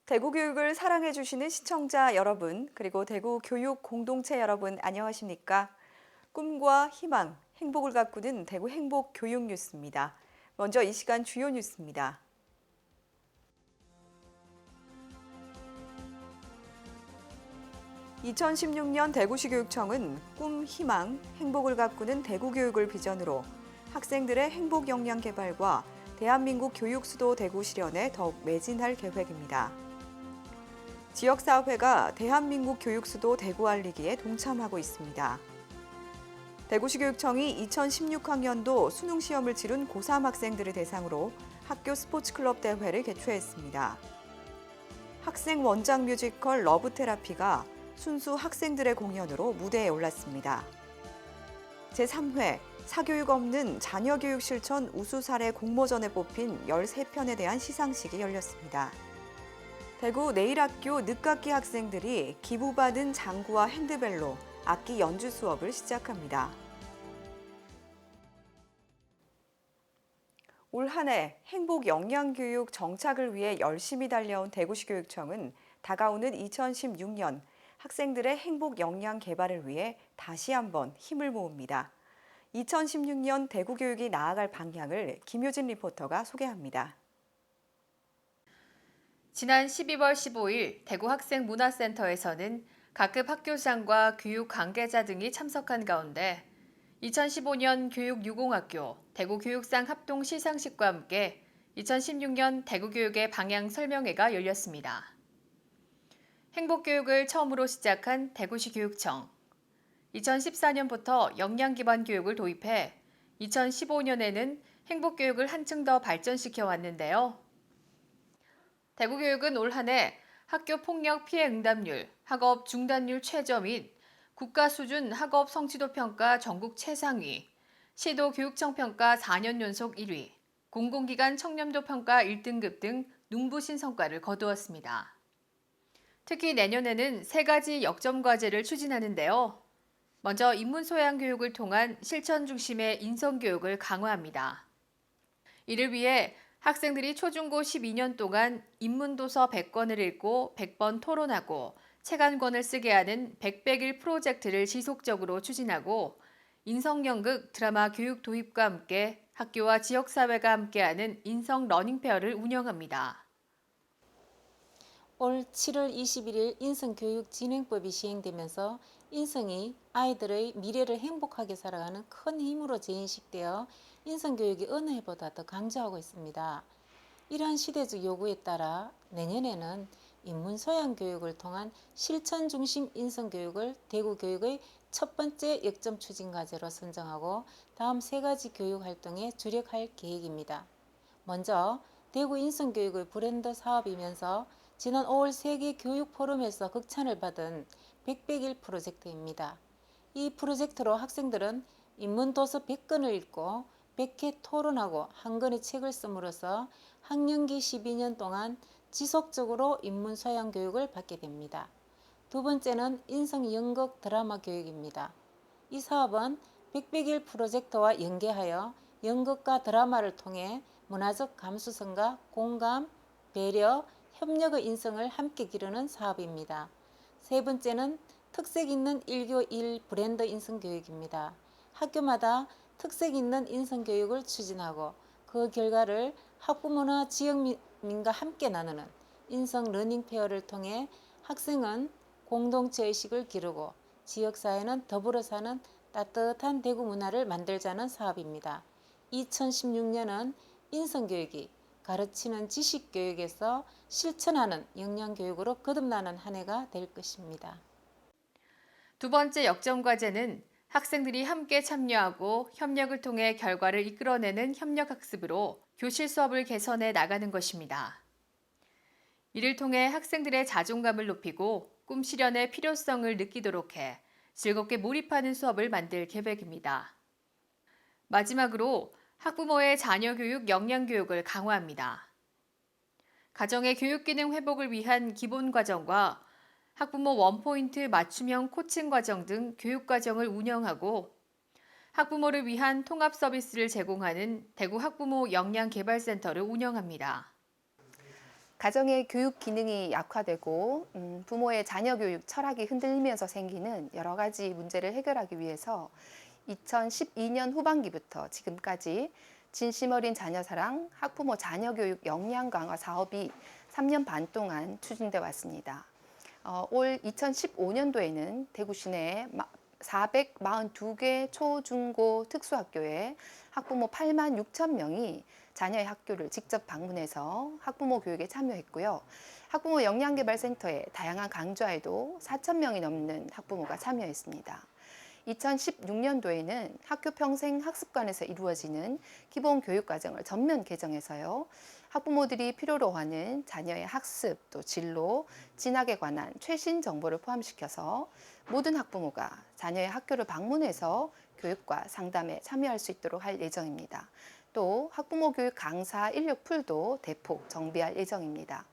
대구 교육을 사랑해 주시는 시청자 여러분, 그리고 대구 교육 공동체 여러분, 안녕하십니까? 꿈과 희망, 행복을 가꾸는 대구 행복 교육 뉴스입니다. 먼저 이 시간 주요 뉴스입니다. 2016년 대구시 교육청은 꿈, 희망, 행복을 가꾸는 대구 교육을 비전으로 학생들의 행복 역량 개발과 대한민국 교육 수도 대구 실현에 더욱 매진할 계획입니다. 지역사회가 대한민국 교육 수도 대구 알리기에 동참하고 있습니다. 대구시 교육청이 2016학년도 수능 시험을 치른 고3 학생들을 대상으로 학교 스포츠클럽 대회를 개최했습니다. 학생 원작 뮤지컬 러브테라피가 순수 학생들의 공연으로 무대에 올랐습니다. 제3회 사교육 없는 자녀교육 실천 우수 사례 공모전에 뽑힌 13편에 대한 시상식이 열렸습니다. 대구 내일학교 늦깎이 학생들이 기부받은 장구와 핸드벨로 악기 연주 수업을 시작합니다. 올 한 해 행복 역량교육 정착을 위해 열심히 달려온 대구시 교육청은 다가오는 2016년 학생들의 행복 역량 개발을 위해 다시 한번 힘을 모읍니다. 2016년 대구 교육이 나아갈 방향을 김효진 리포터가 소개합니다. 지난 12월 15일 대구 학생문화센터에서는 각급 학교장과 교육 관계자 등이 참석한 가운데 2015년 교육유공학교 대구교육상 합동 시상식과 함께 2016년 대구교육의 방향 설명회가 열렸습니다. 행복교육을 처음으로 시작한 대구시 교육청. 2014년부터 역량기반 교육을 도입해 2015년에는 행복교육을 한층 더 발전시켜 왔는데요. 대구교육은 올 한 해 학교 폭력 피해 응답률, 학업 중단율 최저 및 국가 수준 학업 성취도 평가 전국 최상위, 시도 교육청 평가 4년 연속 1위, 공공기관 청렴도 평가 1등급 등 눈부신 성과를 거두었습니다. 특히 내년에는 3가지 역점 과제를 추진하는데요. 먼저 인문소양 교육을 통한 실천 중심의 인성교육을 강화합니다. 이를 위해 학생들이 초중고 12년 동안 인문도서 100권을 읽고 100번 토론하고 책 한 권을 쓰게 하는 100백일 프로젝트를 지속적으로 추진하고 인성연극 드라마 교육 도입과 함께 학교와 지역사회가 함께하는 인성 러닝페어를 운영합니다. 올 7월 21일 인성교육진행법이 시행되면서 인성이 아이들의 미래를 행복하게 살아가는 큰 힘으로 재인식되어 인성교육이 어느 해보다 더 강조하고 있습니다. 이러한 시대적 요구에 따라 내년에는 인문소양 교육을 통한 실천 중심 인성교육을 대구교육의 첫 번째 역점 추진 과제로 선정하고 다음 3가지 교육 활동에 주력할 계획입니다. 먼저 대구 인성교육의 브랜드 사업이면서 지난 5월 세계 교육 포럼에서 극찬을 받은 100백일 프로젝트입니다. 이 프로젝트로 학생들은 인문도서 100권을 읽고 100회 토론하고 한 권의 책을 씀으로써 학령기 12년 동안 지속적으로 인문소양 교육을 받게 됩니다. 두 번째는 인성연극 드라마 교육입니다. 이 사업은 100백일 프로젝트와 연계하여 연극과 드라마를 통해 문화적 감수성과 공감, 배려, 협력의 인성을 함께 기르는 사업입니다. 세 번째는 특색 있는 1교1 브랜드 인성교육입니다. 학교마다 특색 있는 인성교육을 추진하고 그 결과를 학부모나 지역민과 함께 나누는 인성 러닝페어를 통해 학생은 공동체의식을 기르고 지역사회는 더불어 사는 따뜻한 대구 문화를 만들자는 사업입니다. 2016년은 인성교육이 가르치는 지식교육에서 실천하는 역량교육으로 거듭나는 한 해가 될 것입니다. 두 번째 역점 과제는 학생들이 함께 참여하고 협력을 통해 결과를 이끌어내는 협력학습으로 교실 수업을 개선해 나가는 것입니다. 이를 통해 학생들의 자존감을 높이고 꿈 실현의 필요성을 느끼도록 해 즐겁게 몰입하는 수업을 만들 계획입니다. 마지막으로 학부모의 자녀 교육 역량 교육을 강화합니다. 가정의 교육 기능 회복을 위한 기본 과정과 학부모 원포인트 맞춤형 코칭 과정 등 교육 과정을 운영하고 학부모를 위한 통합 서비스를 제공하는 대구 학부모 역량 개발센터를 운영합니다. 가정의 교육 기능이 약화되고 부모의 자녀 교육 철학이 흔들리면서 생기는 여러 가지 문제를 해결하기 위해서 2012년 후반기부터 지금까지 진심 어린 자녀 사랑, 학부모 자녀 교육 역량 강화 사업이 3년 반 동안 추진돼 왔습니다. 올 2015년도에는 대구 시내 442개 초, 중, 고 특수학교에 학부모 8만 6천 명이 자녀의 학교를 직접 방문해서 학부모 교육에 참여했고요. 학부모 역량개발센터의 다양한 강좌에도 4천 명이 넘는 학부모가 참여했습니다. 2016년도에는 학교 평생 학습관에서 이루어지는 기본 교육 과정을 전면 개정해서요. 학부모들이 필요로 하는 자녀의 학습, 또 진로, 진학에 관한 최신 정보를 포함시켜서 모든 학부모가 자녀의 학교를 방문해서 교육과 상담에 참여할 수 있도록 할 예정입니다. 또 학부모 교육 강사 인력 풀도 대폭 정비할 예정입니다.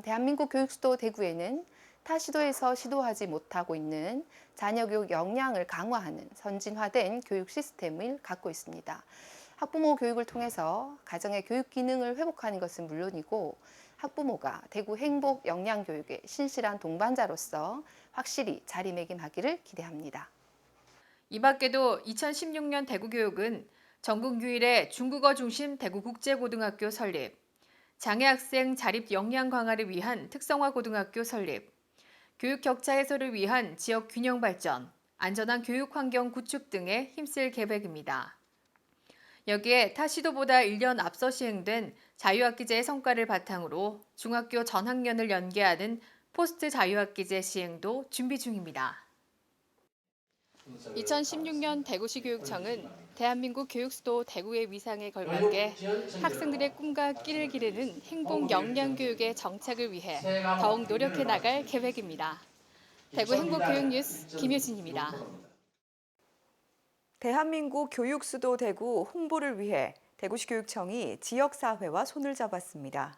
대한민국 교육수도 대구에는 타 시도에서 시도하지 못하고 있는 자녀 교육 역량을 강화하는 선진화된 교육 시스템을 갖고 있습니다. 학부모 교육을 통해서 가정의 교육 기능을 회복하는 것은 물론이고 학부모가 대구 행복 역량 교육의 신실한 동반자로서 확실히 자리매김하기를 기대합니다. 이 밖에도 2016년 대구교육은 전국 유일의 중국어 중심 대구국제고등학교 설립, 장애학생 자립 역량 강화를 위한 특성화 고등학교 설립, 교육 격차 해소를 위한 지역 균형 발전, 안전한 교육 환경 구축 등에 힘쓸 계획입니다. 여기에 타 시도보다 1년 앞서 시행된 자유학기제의 성과를 바탕으로 중학교 전학년을 연계하는 포스트 자유학기제 시행도 준비 중입니다. 2016년 대구시 교육청은 대한민국 교육수도 대구의 위상에 걸맞게 학생들의 꿈과 끼를 기르는 행복 역량 교육의 정착을 위해 더욱 노력해 나갈 계획입니다. 대구 행복교육뉴스 김효진입니다. 대한민국 교육수도 대구 홍보를 위해 대구시 교육청이 지역사회와 손을 잡았습니다.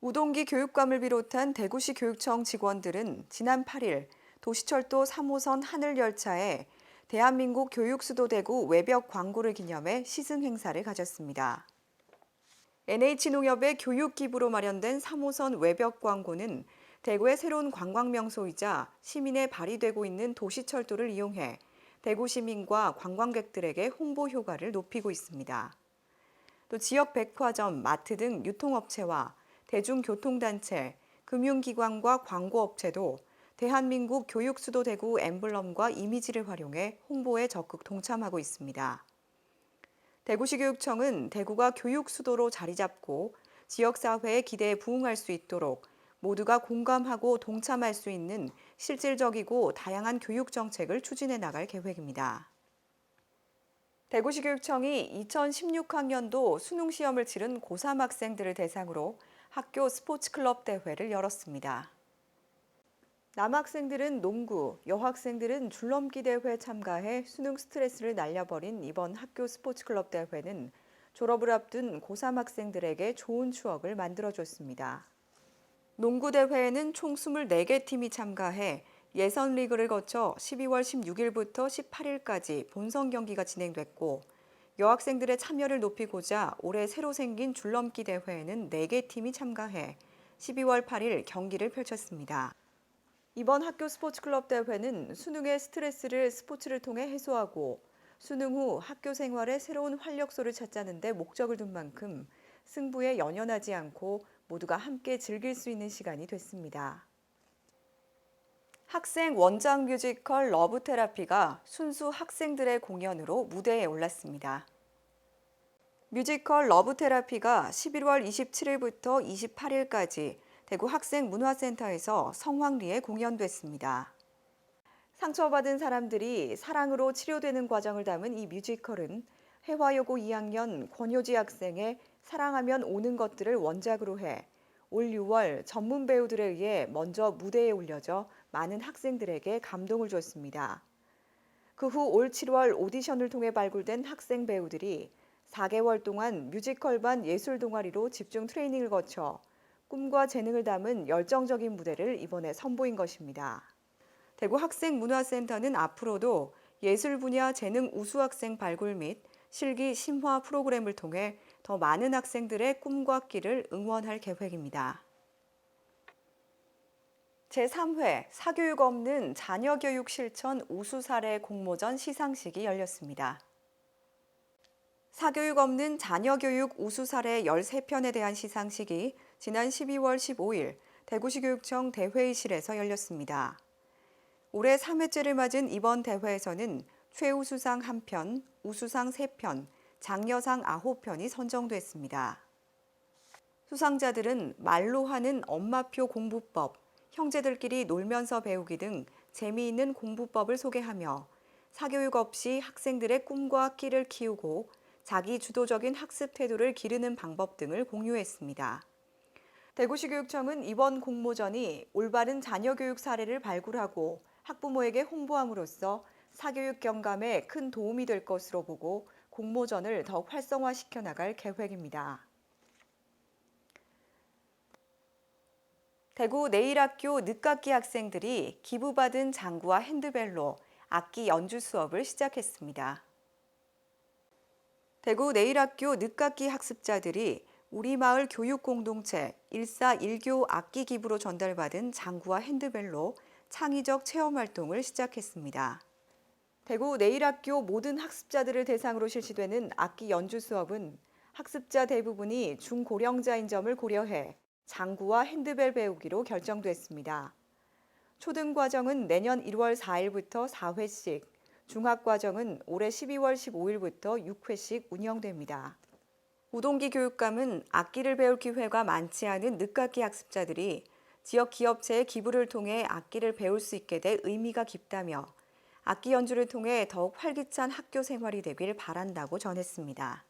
우동기 교육감을 비롯한 대구시 교육청 직원들은 지난 8일 도시철도 3호선 하늘열차에 대한민국 교육수도 대구 외벽 광고를 기념해 시승 행사를 가졌습니다. NH농협의 교육 기부로 마련된 3호선 외벽 광고는 대구의 새로운 관광명소이자 시민에 발휘되고 있는 도시철도를 이용해 대구 시민과 관광객들에게 홍보 효과를 높이고 있습니다. 또 지역 백화점, 마트 등 유통업체와 대중교통단체, 금융기관과 광고업체도 대한민국 교육수도 대구 엠블럼과 이미지를 활용해 홍보에 적극 동참하고 있습니다. 대구시 교육청은 대구가 교육수도로 자리 잡고 지역사회의 기대에 부응할 수 있도록 모두가 공감하고 동참할 수 있는 실질적이고 다양한 교육 정책을 추진해 나갈 계획입니다. 대구시 교육청이 2016학년도 수능 시험을 치른 고3 학생들을 대상으로 학교 스포츠클럽 대회를 열었습니다. 남학생들은 농구, 여학생들은 줄넘기 대회에 참가해 수능 스트레스를 날려버린 이번 학교 스포츠클럽 대회는 졸업을 앞둔 고3 학생들에게 좋은 추억을 만들어줬습니다. 농구 대회에는 총 24개 팀이 참가해 예선 리그를 거쳐 12월 16일부터 18일까지 본선 경기가 진행됐고 여학생들의 참여를 높이고자 올해 새로 생긴 줄넘기 대회에는 4개 팀이 참가해 12월 8일 경기를 펼쳤습니다. 이번 학교 스포츠클럽 대회는 수능의 스트레스를 스포츠를 통해 해소하고 수능 후 학교 생활에 새로운 활력소를 찾자는 데 목적을 둔 만큼 승부에 연연하지 않고 모두가 함께 즐길 수 있는 시간이 됐습니다. 학생 원작 뮤지컬 러브 테라피가 순수 학생들의 공연으로 무대에 올랐습니다. 뮤지컬 러브 테라피가 11월 27일부터 28일까지 대구 학생문화센터에서 성황리에 공연됐습니다. 상처받은 사람들이 사랑으로 치료되는 과정을 담은 이 뮤지컬은 해화여고 2학년 권효지 학생의 사랑하면 오는 것들을 원작으로 해 올 6월 전문 배우들에 의해 먼저 무대에 올려져 많은 학생들에게 감동을 줬습니다. 그 후 올 7월 오디션을 통해 발굴된 학생 배우들이 4개월 동안 뮤지컬반 예술 동아리로 집중 트레이닝을 거쳐 꿈과 재능을 담은 열정적인 무대를 이번에 선보인 것입니다. 대구 학생문화센터는 앞으로도 예술 분야 재능 우수 학생 발굴 및 실기 심화 프로그램을 통해 더 많은 학생들의 꿈과 끼를 응원할 계획입니다. 제3회 사교육 없는 자녀교육 실천 우수 사례 공모전 시상식이 열렸습니다. 사교육 없는 자녀교육 우수 사례 13편에 대한 시상식이 지난 12월 15일 대구시 교육청 대회의실에서 열렸습니다. 올해 3회째를 맞은 이번 대회에서는 최우수상 1편, 우수상 3편, 장려상 9편이 선정됐습니다. 수상자들은 말로 하는 엄마표 공부법, 형제들끼리 놀면서 배우기 등 재미있는 공부법을 소개하며 사교육 없이 학생들의 꿈과 끼를 키우고 자기 주도적인 학습 태도를 기르는 방법 등을 공유했습니다. 대구시 교육청은 이번 공모전이 올바른 자녀교육 사례를 발굴하고 학부모에게 홍보함으로써 사교육 경감에 큰 도움이 될 것으로 보고 공모전을 더욱 활성화시켜 나갈 계획입니다. 대구 내일학교 늦깎이 학생들이 기부받은 장구와 핸드벨로 악기 연주 수업을 시작했습니다. 대구 내일학교 늦깎이 학습자들이 우리마을 교육공동체 141교 악기 기부로 전달받은 장구와 핸드벨로 창의적 체험활동을 시작했습니다. 대구 내일학교 모든 학습자들을 대상으로 실시되는 악기 연주 수업은 학습자 대부분이 중고령자인 점을 고려해 장구와 핸드벨 배우기로 결정됐습니다. 초등과정은 내년 1월 4일부터 4회씩, 중학과정은 올해 12월 15일부터 6회씩 운영됩니다. 우동기 교육감은 악기를 배울 기회가 많지 않은 늦깎이 학습자들이 지역 기업체의 기부를 통해 악기를 배울 수 있게 돼 의미가 깊다며 악기 연주를 통해 더욱 활기찬 학교 생활이 되길 바란다고 전했습니다.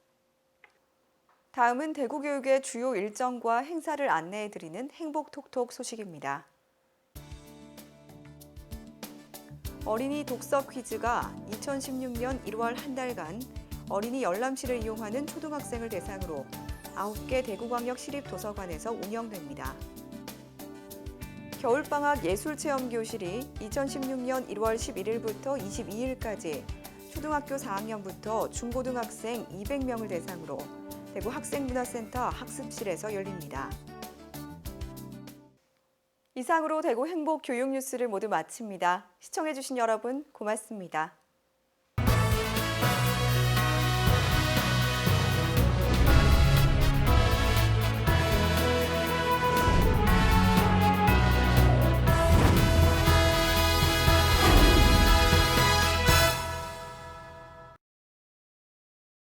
다음은 대구교육의 주요 일정과 행사를 안내해드리는 행복톡톡 소식입니다. 어린이 독서 퀴즈가 2016년 1월 한 달간 어린이 열람실을 이용하는 초등학생을 대상으로 9개 대구광역 시립도서관에서 운영됩니다. 겨울방학 예술체험교실이 2016년 1월 11일부터 22일까지 초등학교 4학년부터 중고등학생 200명을 대상으로 대구 학생문화센터 학습실에서 열립니다. 이상으로 대구 행복교육 뉴스를 모두 마칩니다. 시청해주신 여러분 고맙습니다.